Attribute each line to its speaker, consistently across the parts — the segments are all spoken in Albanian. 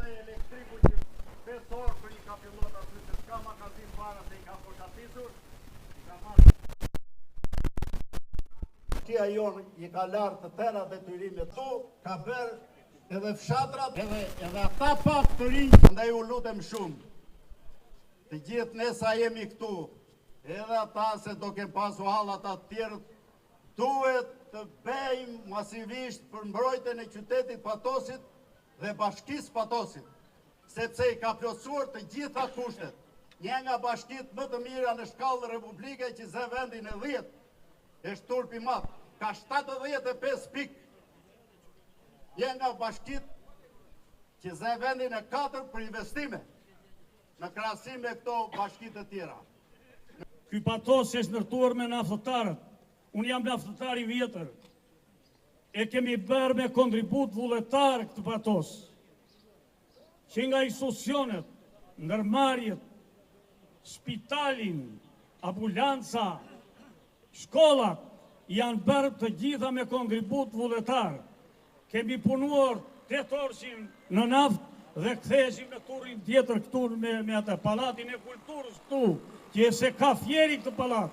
Speaker 1: e elektriku që 5 orë për i ka pillot aty se s'ka magazin para se i ka përgatisur, i ka marrë. Kia jonë i ka larë të tëra detyrimet tu, ka bërë edhe fshatrat, edhe ata pak të rinjë, ndaj u lutem shumë. Të gjithë ne sa jemi këtu, edhe ata se do kem pasu hallat atë tjerët, duhet të bëjmë masivisht për mbrojtjen e qytetit Patosit dhe bashkisë Patosit, sepse i ka plotësuar të gjitha kushtet. Një nga bashkitë më të mira në shkallë republike që zë vendin e 10, është Turpi Madh, ka 75 pikë. Një nga bashkitë që zë vendin e 4 për investime, në krahasim me këto bashkitë të tjera.
Speaker 2: Ky Patos është ndërtuar me naftëtarët. Unë jam naftëtar i vjetër. E kemi bërë me kontribut vullnetar këtë Patos. Që nga institucionet, ndërmarrjet, spitalin, ambulanca, shkollat, janë bërë të gjitha me kontribut vullnetar. Kemi punuar 8 orë në naftë dhe ktheheshim në turrin tjetër këtu me atë palatin e kulturës këtu, që se ka fjeri këtë palat.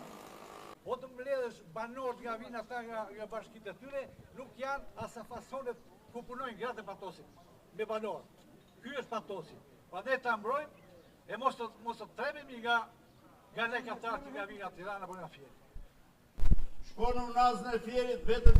Speaker 3: Po të mbledhësh banorët nga vinë ata nga bashkitë e tyre, nuk janë asa fasonet ku punojnë gratë e Patosit, me banorët. Ky është Patosi. Prandaj ta mbrojmë e mos të trememi nga lekatarët që nga vinë nga Tirana apo nga Fjeri.
Speaker 1: Shkonë në nazën e Fjerit vetëm